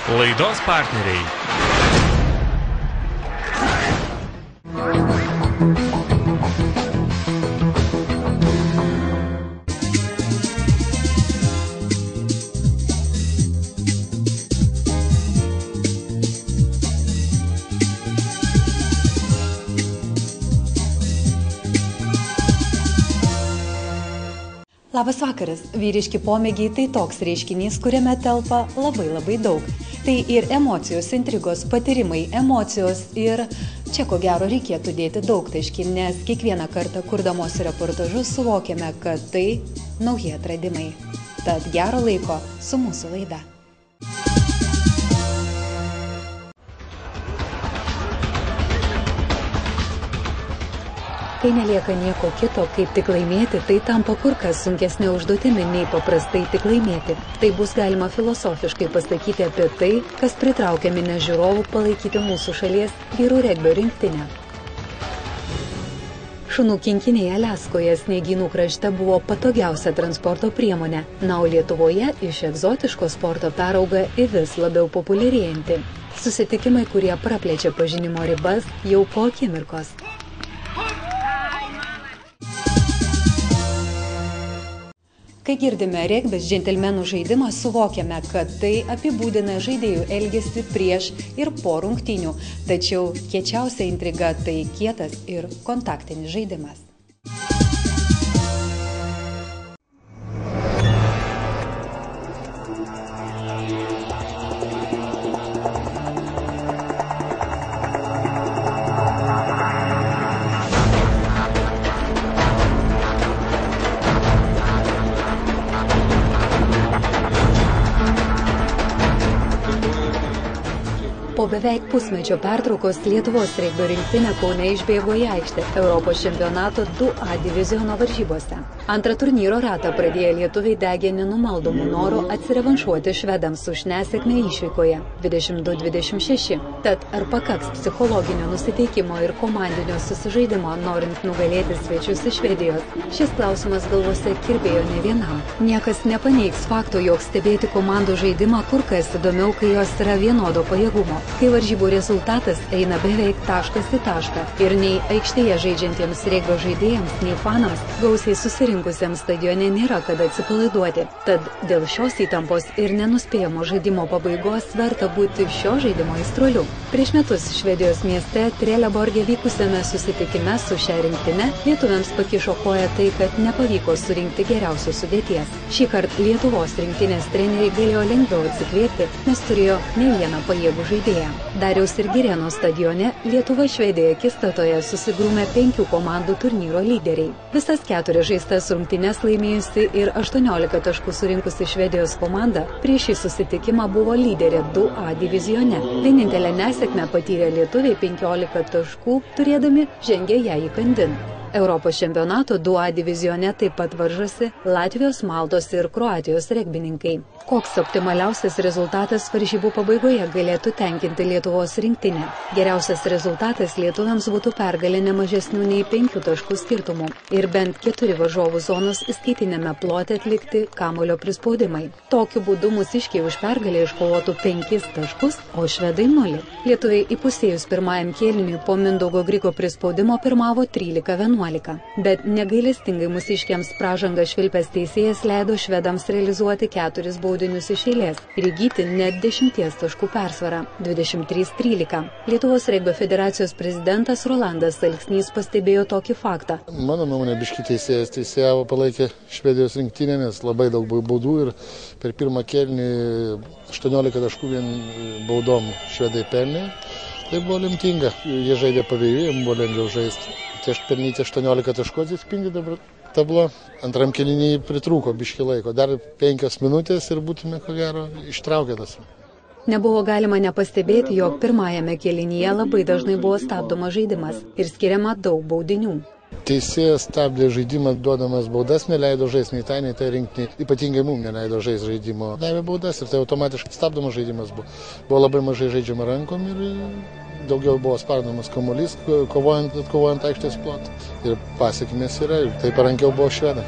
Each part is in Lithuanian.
Laidos partneriai. Labas vakaras. Vyriški pomėgiai tai toks reiškinys, kuriame telpa labai daug. Tai ir emocijos, intrigos, patyrimai, emocijos ir čia ko gero reikėtų dėti daug taškį, nes kiekvieną kartą kurdamos reportažus suvokiame, kad tai nauji atradimai. Tad gero laiko su mūsų laida. Kai nelieka nieko kito, kaip tik laimėti, tai tampa kur kas sunkesnė užduotimi nei paprastai tik laimėti. Tai bus galima filosofiškai pasakyti apie tai, kas pritraukia minią žiūrovų palaikyti mūsų šalies vyrų regbio rinktinę. Šunų kinkiniai Aliaskoje sniegynų krašte buvo patogiausia transporto priemonė, na, o Lietuvoje iš egzotiško sporto perauga į vis labiau populiarėjantį. Susitikimai, kurie praplečia pažinimo ribas jau po akimirkos. Kai girdime regbis džentelmenų žaidimą, suvokiame, kad tai apibūdina žaidėjų elgesį prieš ir po rungtynių. Tačiau kiečiausia intriga tai kietas ir kontaktinis žaidimas. Po beveik pusmečio pertraukos Lietuvos regbio rinktinė Kaune išbėgo į aikštę Europos čempionato 2A diviziono varžybose. Antrą turnyro ratą pradėję lietuviai degė nenumaldomų norų atsirevanšuoti švedams už nesėkmę išvykoje 22-26. Tad ar pakaks psichologinio nusiteikimo ir komandinio susižaidimo norint nugalėti svečius iš Švedijos? Šis klausimas galvose kirbėjo ne vienam. Niekas nepaneigs fakto, jog stebėti komandų žaidimą kur kas įdomiau, kai jos yra vienodo pajėgumo. Kai varžybų rezultatas eina beveik taškas į tašką ir nei aikštėje žaidžiantiems regbio žaidėjams, nei fanams gausiai susirinkusiems stadione nėra kada atsipalaiduoti. Tad dėl šios įtampos ir nenuspėjamo žaidimo pabaigos verta būti šio žaidimo aistruoliu. Prieš metus Švedijos mieste Trelleborge vykusiame susitikime su šia rinktine lietuviams pakišo koją tai, kad nepavyko surinkti geriausios sudėties. Šįkart Lietuvos rinktinės treneriai galėjo lengviau atsikvėpti, nes turėjo ne vieną pajėgų žaidėją. Dariaus ir Girėno stadione Lietuva-Švedija akistatoje susigrūmė 5 komandų turnyro lyderiai. Visas 4 žaistas rungtynes laimėjusi ir 18 taškų surinkusi Švedijos komanda prieš šį susitikimą buvo lyderė 2A divizione. Vienintelę nesėkmę patyrė lietuviai 15 taškų, turėdami žengė ją įkandin. Europos čempionato 2A divizione taip pat varžosi Latvijos, Maltos ir Kroatijos regbininkai. Koks optimaliausias rezultatas varžybų pabaigoje galėtų tenkinti Lietuvos rinktinę? Geriausias rezultatas lietuviams būtų pergalė ne mažesnių nei 5 taškų skirtumų ir bent 4 varžovų zonos įskaitinėme plote atlikti kamuolio prispaudimai. Tokiu būdu mūsiškiai už pergalę iškovotų 5 taškus, o švedai 0. Lietuviai įpusėjus pirmajam kėliniui po Mindaugo Griko prispaudimo pirmavo 13-11. Bet negailestingai mūsiškiams pražangą švilpęs teisėjas leido švedams realizuoti 4 baudinius iš eilės ir įgyti net 10 taškų persvarą 23-13. Lietuvos regbio federacijos prezidentas Rolandas Alksnys pastebėjo tokį faktą. Mano nuomonė, biški teisėjavo palaikė Švedijos rinktinę, nes labai daug baudų ir per pirmą kėlinį 18 taškų vien baudom švedai pelnė. Tai buvo lemtinga. Jie žaidė pavėjų, jiems buvo lengviau žaisti. Pelnyti 18 taškų atsispindi dabar tablo. Antram kėlinį pritrūko biški laiko. Dar 5 minutės ir būtume, ko gero, ištraukę tas. Nebuvo galima nepastebėti, jog pirmajame kėlinyje labai dažnai buvo stabdomas žaidimas ir skiriama daug baudinių. Teisėjas stabdė žaidimą, duodamas baudas, neleido žaisti nei tai rinktinei, ypatingai mums neleido žaisti žaidimo. Davė baudas ir tai automatiškai stabdomas žaidimas buvo. Buvo labai mažai žaidžiama rankom ir daugiau buvo spardomas kamuolys, atkovojant aikštės plotą. Ir pasiekmės yra, ir tai parankiau buvo švedai.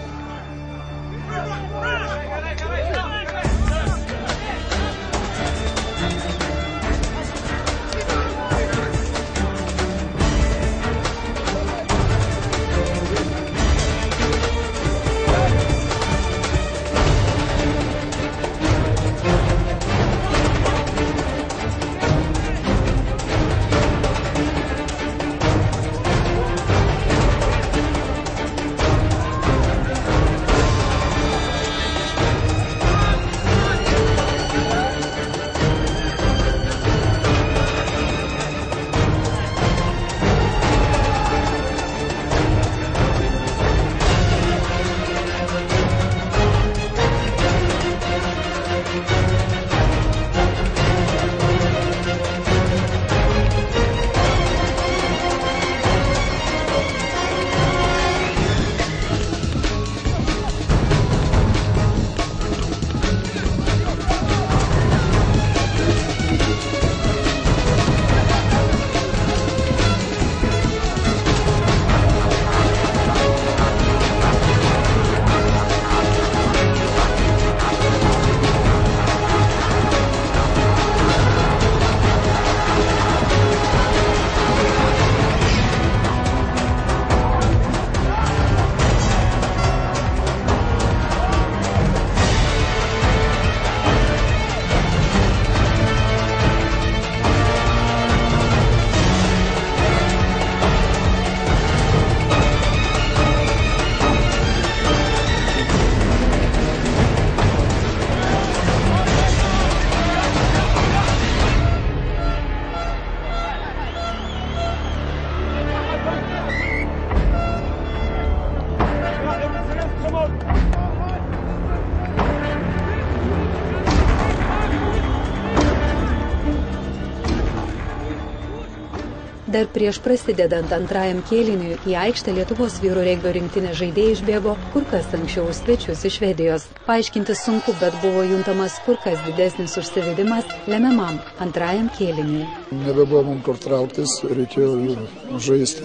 Dar prieš prasidedant antrajam kėliniui į aikštę Lietuvos vyrų regbio rinktinės žaidėjai išbėgo kur kas anksčiau už svečius iš Švedijos. Paaiškinti sunku, bet buvo juntamas kur kas didesnis užsivydimas lemiamam antrajam kėliniui. Nebebuvo mums kur trauktis, reikėjo žaisti,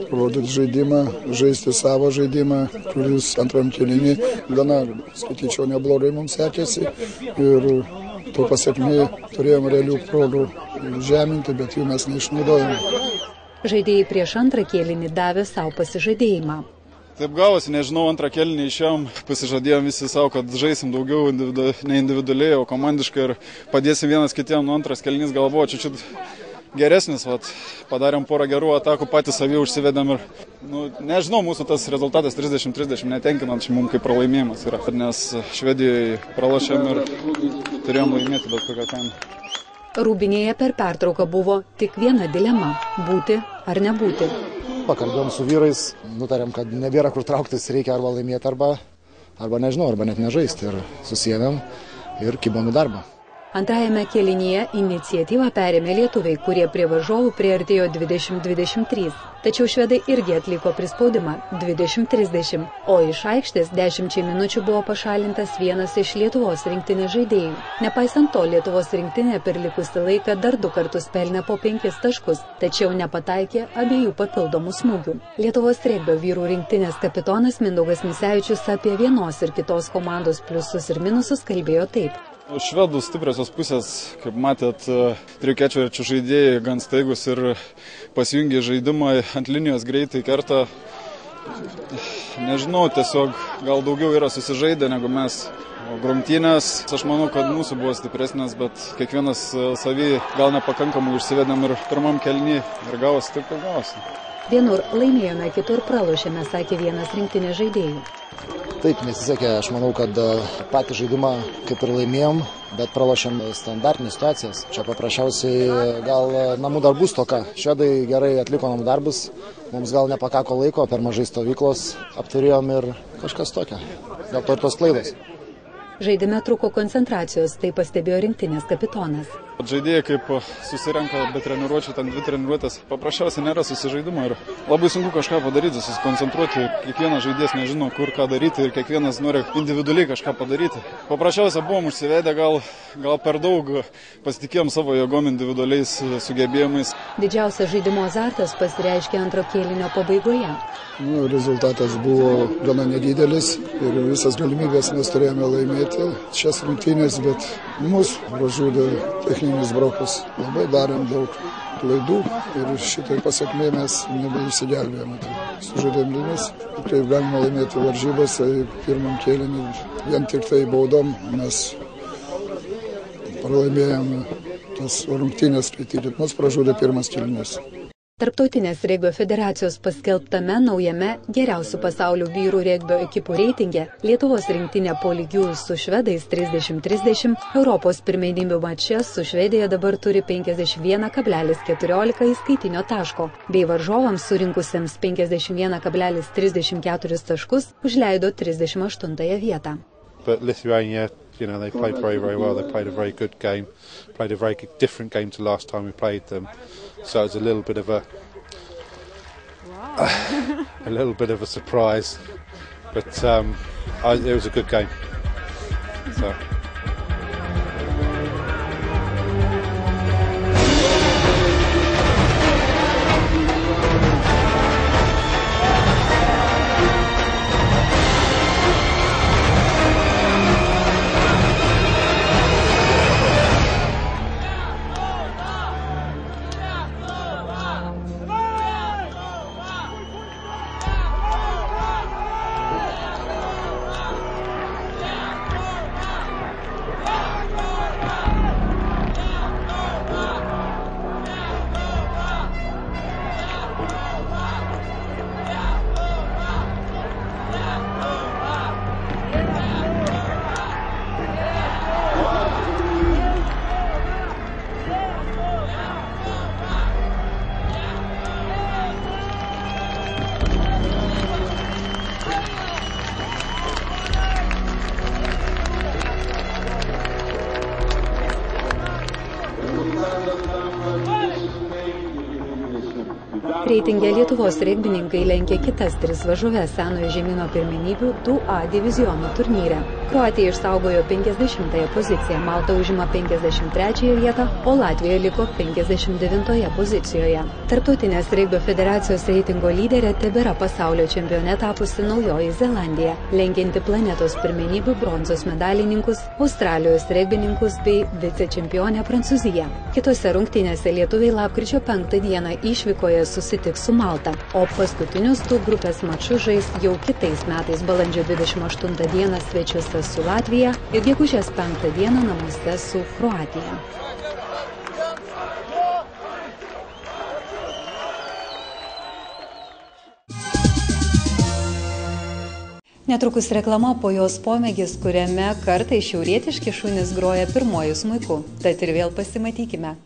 rodyti žaidimą, žaisti savo žaidimą, kuris antram kėlinį gana, skaityčiau, neblogai mums sekėsi ir to pasiekmė turėjom realių progų žeminti, bet jų mes neišnaudojame. Žaidėjai prieš antrą kėlinį davė savo pasižadėjimą. Taip gavosi, nežinau, antrą kėlinį išėjom, pasižadėjom visi savo, kad žaisim daugiau ne individualiai, o komandiškai ir padėsim vienas kitiem. Antras kėlinys gal buvo čiut geresnis, padarėm porą gerų atakų, patys savį užsivedėm ir, nežinau, mūsų tas rezultatas 30-30 netenkinant mums kaip pralaimėjimas yra, nes Švedijoje pralošėm ir turėjom laimėti bet kokią kainą. Rūbinėje per pertrauką buvo tik viena dilema – būti ar nebūti. Pakalbėjom su vyrais, nutarėm, kad nebėra kur trauktis, reikia arba laimėti, arba nežinau, arba net nežaisti ir susijėmėm ir kibom į darbą. Antrajame kėlinyje iniciatyvą perėmė lietuviai, kurie prie varžovų priartėjo 20-23. Tačiau švedai irgi atliko prispaudimą 20-30, o iš aikštės 10 minučių buvo pašalintas vienas iš Lietuvos rinktinės žaidėjų. Nepaisant to, Lietuvos rinktinė per likusį laiką dar 2 kartus pelnė po 5 taškus, tačiau nepataikė abiejų papildomų smūgių. Lietuvos regbio vyrų rinktinės kapitonas Mindaugas Misevičius apie vienos ir kitos komandos pliusus ir minusus kalbėjo taip. Švedų stipriosios pusės, kaip matėt, 3 ketvirčių žaidėjai gan staigus ir pasijungė žaidimą ant linijos greitai kerta. Nežinau, tiesiog gal daugiau yra susižaidę negu mes. Grumtynės, aš manau, kad mūsų buvo stipresnės, bet kiekvienas savį gal nepakankamai užsivedėm ir pirmam kėliny ir gavosi taip, kaip gavosi. Vienur laimėjome, kitur pralošėme, sakė vienas rinktinės žaidėjų. Taip, nesisekė, aš manau, kad patį žaidimą kaip ir laimėjom, bet pralošėm standartinės situacijas. Čia paprasčiausiai gal namų darbų stoka. Švedai gerai atliko namų darbus, mums gal nepakako laiko, per mažai stovyklos apturėjom ir kažkas tokia. Dėl to ir tos klaidos. Žaidime trūko koncentracijos, tai pastebėjo rinktinės kapitonas. Žaidėjai kaip susirenka be treniruočių, ten 2 treniruotės, paprasčiausiai nėra susižaidimo ir labai sunku kažką padaryti, susikoncentruoti. Kiekvienas žaidėjas nežino, kur ką daryti ir kiekvienas nori individualiai kažką padaryti. Paprasčiausiai buvom užsivedę, gal per daug pasitikėjom savo jėgom individualiais sugebėjimais. Didžiausias žaidimo azartas pasireiškė antro kėlinio pabaigoje. Rezultatas buvo gana nedidelis ir visas galimybės mes turėjome laimėti šias rungtynės, bet mus pražudė techninis brokas. Labai darėm daug klaidų ir šitai pasiekmė mes nebeišsigelbėjome. Sužaidėm lygius, kaip galima laimėti varžybas, pirmam kėlinį vien tik tai baudom mes pralaimėjome tas rungtynės, kai mus pražudė pirmas kėlinys. Tarptautinės regbio federacijos paskelbtame naujame geriausių pasaulio vyrų regbio ekipų reitinge Lietuvos rinktinė po lygių su švedais 30-30, Europos pirmenybių mače su Švedija dabar turi 51,14 įskaitinio taško, bei varžovams surinkusiems 51,34 taškus užleido 38 vietą. But Lithuania, they played very, very well. They played a very good game, played a very different game to last time we played them. So it's a little bit of a a surprise, but it was a good game. So. Reitinge Lietuvos regbininkai lenkia kitas 3 varžoves senojo žemyno pirmenybių 2A diviziono turnyre. Kroatija išsaugojo 50-ąją poziciją, Malta užima 53-ąją vietą, o Latvija liko 59-oje pozicijoje. Tarptautinės regbio federacijos reitingo lyderė tebėra pasaulio čempione tapusi Naujoji Zelandija, lenkianti planetos pirmenybių bronzos medalininkus, Australijos regbininkus bei vicečempionę Prancūziją. Kitose rungtynėse lietuviai lapkričio 5 dieną išvykoje susitiks su Malta, o paskutinius 2 grupės mačus žais jau kitais metais balandžio 28 dieną svečiuose su Latvija ir gegužės 5 dieną namuose su Kroatija. Netrukus reklama, po jos pomėgis, kuriame kartais šiaurietiški šunys groja pirmuoju smuiku. Tad ir vėl pasimatykime.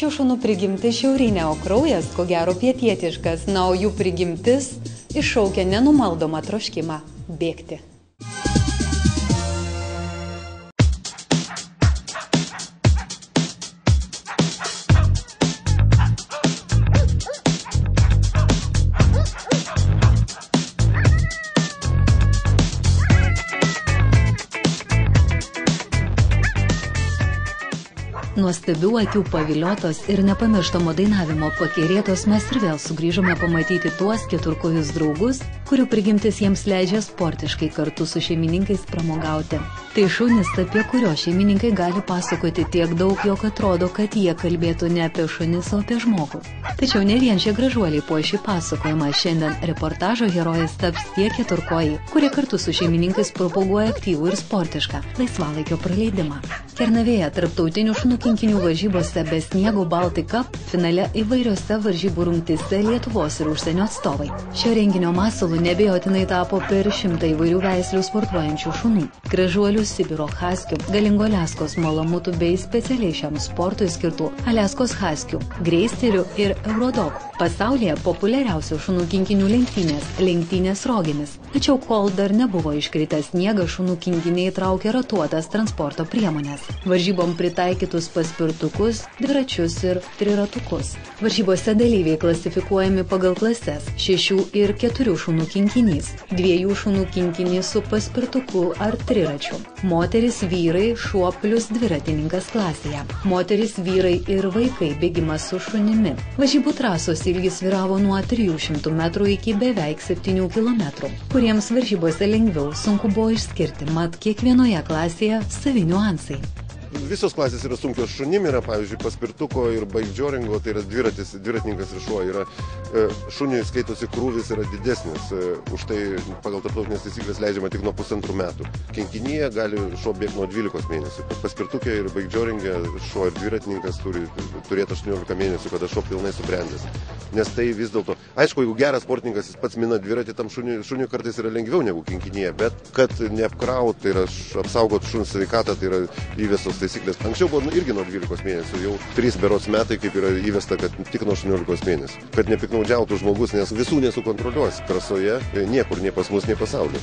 Šių šunų prigimti šiaurinė, o kraujas, ko gero, pietietiškas, na, o jų prigimtis iššaukia nenumaldomą troškimą bėgti. Nuostabių akių paviliotos ir nepamirštamo dainavimo pakerėtos mes ir vėl sugrįžome pamatyti tuos keturkojus draugus, kurių prigimtis jiems leidžia sportiškai kartu su šeimininkais pramogauti. Tai šunys, apie kurio šeimininkai gali pasakoti tiek daug, jog atrodo, kad jie kalbėtų ne apie šunis, o apie žmogų. Tačiau ne vien šie gražuoliai po šį pasakojimą, šiandien reportažo herojais taps tie keturkojai, kurie kartu su šeimininkais propaguoja aktyvų ir sportišką laisvalaikio praleidimą. Kernavėje tarptautinių šunų kinkinių varžybose be sniego Baltic Cup finale įvairiose varžybų rungtyse Lietuvos ir užsienio atstovai. Šio renginio masalu neabejotinai tapo per 100 įvairių veislių sportuojančių šunų. Gražuolių Sibiro haskių, galingo Aliaskos malamutų bei specialiai šiam sportui skirtų Aliaskos haskių, greisterių ir eurodog. Pasaulyje populiariausių šunų kinkinių lenktynės rogėmis. Tačiau kol dar nebuvo iškritęs sniegas, šunų kinkiniai traukė ratuotas transporto priemonės. Varžybom pritaikytus paspirtukus, dviračius ir triratukus. Varžybose dalyviai klasifikuojami pagal klases 6 ir 4 šunų kinkinys, 2 šunų kinkinys su paspirtuku ar triračiu. Moteris, vyrai, šuo plus dviratininkas klasėje. Moteris, vyrai ir vaikai bėgimas su šunimi. Varžybų trasos ilgis sviravo nuo 300 metrų iki beveik 7 kilometrų. Kuriems varžybose lengviau, sunku buvo išskirti, mat kiekvienoje klasėje savi niuansai. Visos klasės yra sunkios šunim, yra pavyzdžiui paspirtuko ir bikedžioringo, tai yra dviratininkas ir šuo. Šuniui skaitosi krūvis yra didesnis, už tai pagal tarptautinės taisyklės leidžiama tik nuo 1,5 metų. Kinkinyje gali šuo bėgti nuo 12 mėnesių. Paspirtukė ir bikedžioringe šuo ir dviratininkas turi turėti 18 mėnesių, kada šuo pilnai subrendęs. Nes tai vis dėlto, aišku, jeigu geras sportininkas, jis pats mina dviratį, tam šuniui kartais yra lengviau negu kinkinyje, bet kad neapkraut, tai yra apsaugot šuns sveikatą, tai yra įvestos taisyklės. Anksčiau buvo irgi nuo 12 mėnesių, jau 3 berods metai, kaip yra įvesta, kad tik nuo 18 mėnesių. Kad nepiknaudžiautų žmogus, nes visų nesukontroliuos trasoje, niekur, nei pas mus, nei pasaulyje.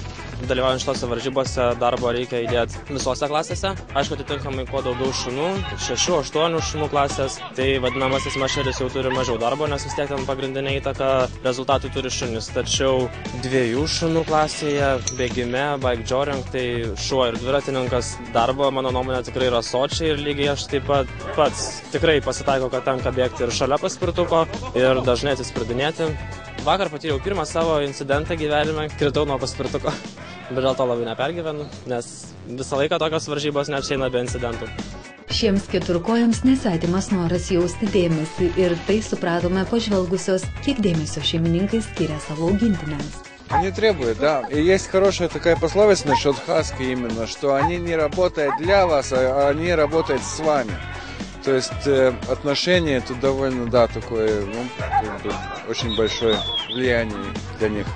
Dalyvaujant šitose varžybose darbo reikia įdėti visose klasėse. Aišku, atitinkamai kuo daugiau šunų, 6-8 šunų klasės, tai vadinamasis mašeris jau turi mažiau darbo, nes vis tiek ten pagrindinė įtaka rezultatų turi šunis. Tačiau 2 šunų klasėje, bėgime, bikedžioring, tai šuo ir dviratininkas darbo, mano nuomonė, tikrai yra sočiai ir lygiai aš taip pat pats tikrai pasitaiko, kad tenka bėgti ir šalia paspirtuko ir dažnai atsispirdinėti. Vakar patyriau pirmą savo incidentą gyvenime, kritau nuo paspirtuko, bet dėl to labai nepergyvenu, nes visą laiką tokios varžybos neapsieina be incidentų. Šiems keturkojams nesvetimas noras jausti dėmesį ir tai supratome pažvelgusios, kiek dėmesio šeimininkai skiria savo augintiniams. Они требуют, да. И есть хорошая такая пословица насчет хаски именно, что они не работают для вас, а они работают с вами. То есть отношение тут довольно, да, такое, ну, как бы очень большое влияние для них.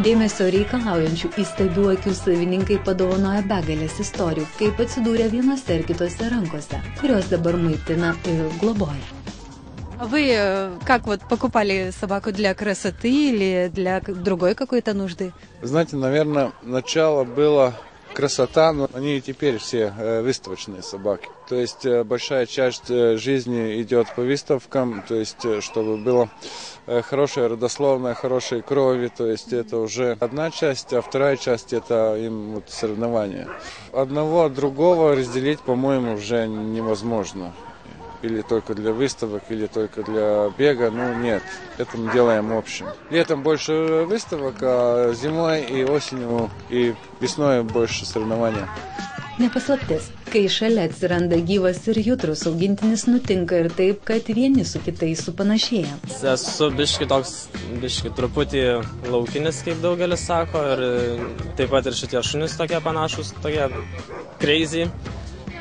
Dėmesio reikalaujančių įstabių akių savininkai padovanoja begalės istorijų, kaip atsidūrė vienose ir kitose rankose, kurios dabar maitina ir globoja. А вы как вот покупали собаку для красоты или для другой какой-то нужды? Знаете, наверное, начало было красота, но они и теперь все выставочные собаки. То есть большая часть жизни идет по выставкам, то есть чтобы было хорошее родословное, хорошей крови, то есть это уже одна часть, а вторая часть это им вот соревнования. Одного от другого разделить, по-моему, уже невозможно. Или только для выставок, или только для бега, ну нет, это мы делаем общим. Летом больше выставок, а зимой и осенью, и весной больше соревнований. Ne paslaptis, kai šalia atsiranda gyvas ir jautrus augintinis, nutinka ir taip, kad vieni su kitais supanašėja. Esu biški truputį laukinis, kaip daugelis sako, ir taip pat ir šitie šunys tokie panašus, tokie crazy.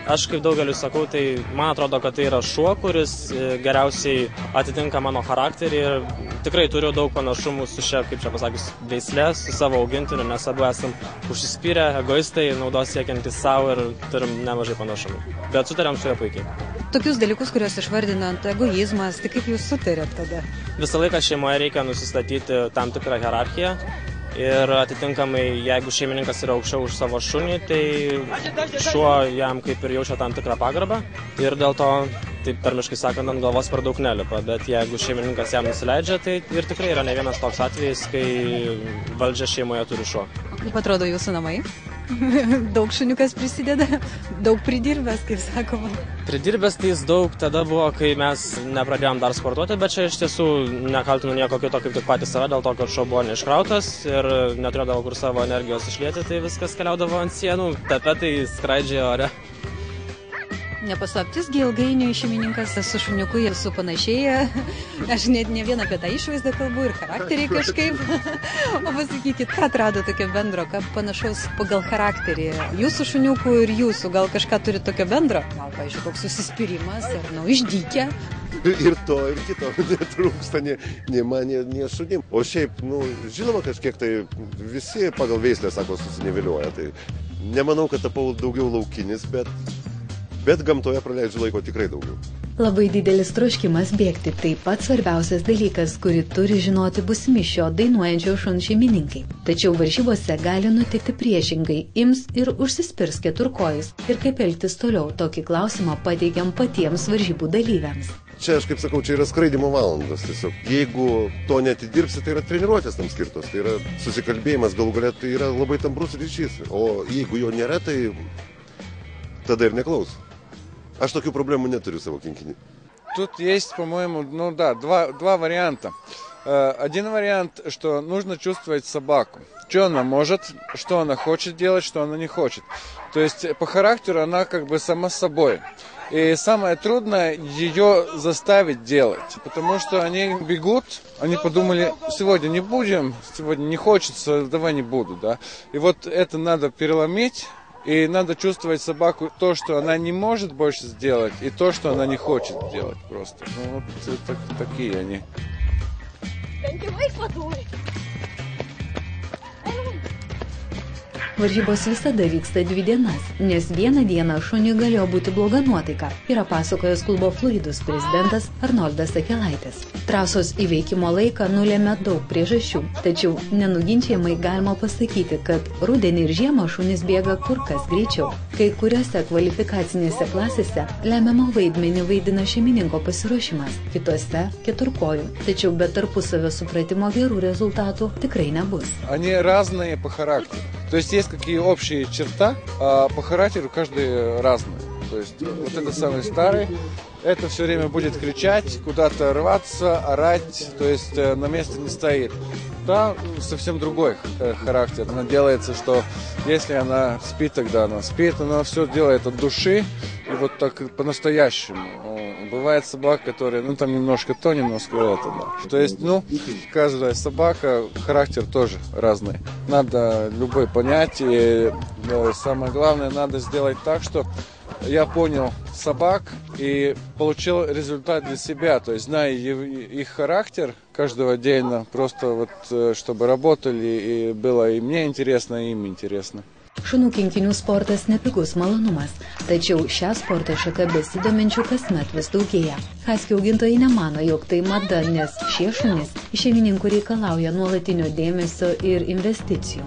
Aš kaip daugeliu sakau, tai man atrodo, kad tai yra šuo, kuris geriausiai atitinka mano charakterį ir tikrai turiu daug panašumų su šia, kaip čia pasakius, veislė, su savo augintiniu, nes abu esam užsispyrę, egoistai, naudos siekiantys savo ir turim nemažai panašumų. Bet sutarėm su juo puikiai. Tokius dalykus, kuriuos išvardinant, egoizmas, tai kaip jūs sutarėt tada? Visą laiką šeimoje reikia nusistatyti tam tikrą hierarchiją. Ir atitinkamai, jeigu šeimininkas yra aukščiau už savo šunį, tai šuo jam kaip ir jaučia tam tikrą pagarbą. Ir dėl to, taip tarmiškai sakant, ant galvos per daug nelipa. Bet jeigu šeimininkas jam nusileidžia, tai ir tikrai yra ne vienas toks atvejis, kai valdžia šeimoje turi šuo. Kaip atrodo jūsų namai? Daug šuniukas prisideda, daug pridirbęs, kaip sakoma. Pridirbęs tai jis daug tada buvo, kai mes nepradėjom dar sportuoti, bet čia iš tiesų nekaltinu nieko kito, kaip tik patys save, dėl to, kad šuo buvo neiškrautas ir neturėdavo kur savo energijos išlieti, tai viskas keliaudavo ant sienų, tapetai skraidžiojo ore. Nepaslaptis, ilgainiui šeimininkas su šuniuku ir supanašėja. Aš net ne vieną apie tą išvaizdą kalbu ir charakterį kažkaip. O pasakykit, ką atrado tokio bendro, ką panašaus pagal charakterį? Jūsų šuniukų ir jūsų, gal kažką turi tokio bendro? Gal, pavyzdžiui, koks susispyrimas ar išdykę? Ir to, ir kito netrūksta nei man, nei šunim. O šiaip, nu, žinoma, kažkiek tai visi pagal veislę, sako, susinevilioja. Tai nemanau, kad tapau daugiau laukinis, bet gamtoje praleidžiu laiko tikrai daugiau. Labai didelis troškimas bėgti taip pat svarbiausias dalykas, kurį turi žinoti būsimi šio dainuojančio šuns šeimininkai. Tačiau varžybose gali nutikti priešingai, ims ir užsispirs keturkojais. Ir kaip elgtis toliau, tokį klausimą pateikiam patiems varžybų dalyviams. Čia, aš kaip sakau, čia yra skraidimo valandos tiesiog. Jeigu to neatidirbsi, tai yra treniruotės tam skirtos, tai yra susikalbėjimas, galų galia tai yra labai tamprus ryšys. O jeigu jo nėra, tai tada ir neklauso. Aš tokių проблем нету сavo кинкини. Тут есть, по-моему, ну да, два варианта. Один вариант, что нужно чувствовать собаку. Что она может, что она хочет делать, что она не хочет. То есть по характеру она как бы сама собой. И самое трудное ее заставить делать. Потому что они бегут, они подумали, сегодня не будем, сегодня не хочется, давай не буду, да. И вот это надо переломить. И надо чувствовать собаку то, что она не может больше сделать, и то, что она не хочет делать просто. Ну вот такие они. Varžybos visada vyksta 2 dienas, nes vieną dieną šuniui galėjo būti bloga nuotaika, yra pasakojęs klubo Fluidus prezidentas Arnoldas Akelaitis. Trasos įveikimo laiką nulėmė daug priežasčių, tačiau nenuginčiamai galima pasakyti, kad rudenį ir žiemą šunys bėga kur kas greičiau. Kai kuriuose kvalifikacinėse klasėse lemiamą vaidmenį vaidina šeimininko pasiruošimas, kitose keturkojų, tačiau be tarpusavio supratimo gerų rezultatų tikrai nebus. Они разные по характеру. То есть есть какие общие черты, а по характеру каждый разный. То есть вот это самый старый, это все время будет кричать, куда-то рваться, орать, то есть на месте не стоит. Да, совсем другой характер. Она делается, что если она спит, тогда она спит, она все делает от души и вот так по-настоящему. Бывает собака, которая, ну там немножко то, немножко это, да. То есть, ну, каждая собака, характер тоже разный. Надо любой понять, и самое главное, надо сделать так, что я понял собак и получил результат для себя. То есть, зная их характер каждого отдельно, просто вот, чтобы работали, и было и мне интересно, и им интересно. Šunų kinkinių sportas nepigus malonumas, tačiau šią sporto šaką besidominčių kasmet vis daugėja. Haskių augintojai nemano, jog tai mada, nes šie šunys iš šeimininkų reikalauja nuolatinio dėmesio ir investicijų.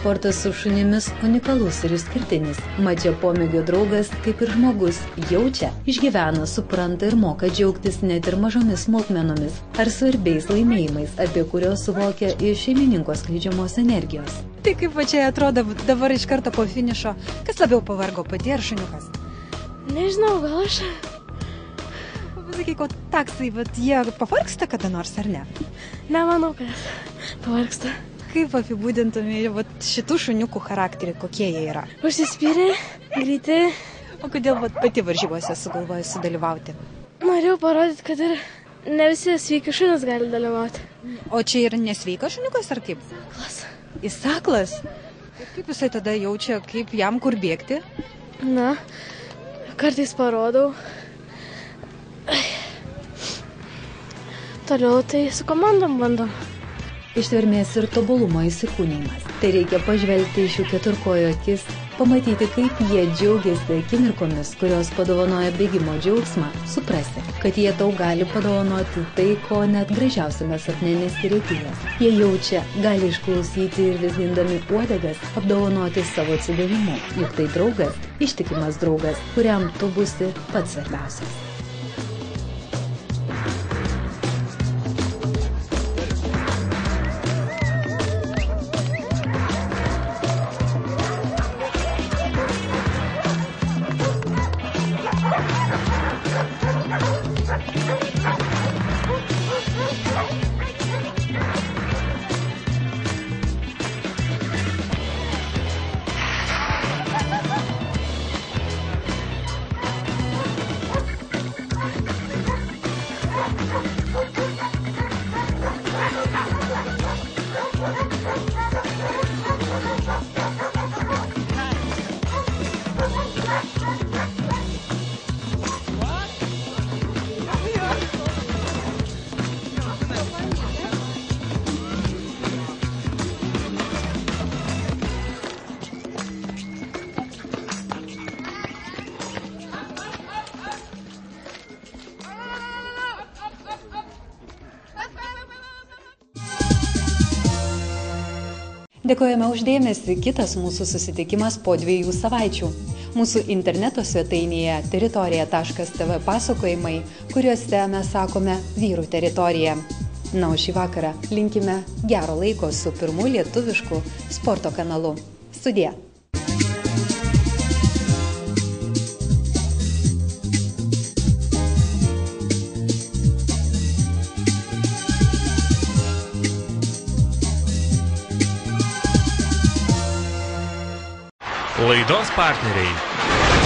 Sportas su šunimis unikalus ir išskirtinis. Mat jo pomėgio draugas, kaip ir žmogus, jaučia, išgyvena, supranta ir moka džiaugtis net ir mažomis smulkmenomis ar svarbiais laimėjimais, apie kurios suvokia iš šeimininko skleidžiamos energijos. Tai kaip pačiai atrodo dabar iš karto po finišo, kas labiau pavargo, pati ar šuniukas? Nežinau, gal aš. Pasakyk, o taksai, jie pavargsta kada nors ar ne? Nemanau, kad pavargsta. Kaip apibūdintumė šitų šuniukų charakterį, kokie jie yra? Užsispyrę, greiti. O kodėl pati varžybose sugalvojai sudalyvauti? Norėjau parodyti, kad ir ne visi sveiki šunys gali dalyvauti. O čia yra nesveikas šuniukas ar kaip? Saklas. Jis saklas? Kaip jisai tada jaučia, kaip jam kur bėgti? Na, kartais parodau. Toliau tai su komandom bandom. Ištvermės ir tobulumo įsikūnymas. Tai reikia pažvelgti iš jų keturkojo akis, pamatyti, kaip jie džiaugiasi akimirkomis, kurios padovanoja bėgimo džiaugsmą, suprasti, kad jie tau gali padovanoti tai, ko net gražiausiame sapne nesireikės. Jie jaučia, gali išklausyti ir vizgindami uodegas apdovanoti savo atsidavimu. Juk tai draugas, ištikimas draugas, kuriam tu būsi pats svarbiausias. Dėkojame už dėmesį, kitas mūsų susitikimas po 2 savaičių. Mūsų interneto svetainėje teritorija.tv pasakojimai, kuriuose mes sakome vyrų teritorija. Na, o šį vakarą linkime gero laiko su pirmu lietuvišku sporto kanalu. Sudie. Laidos partneriai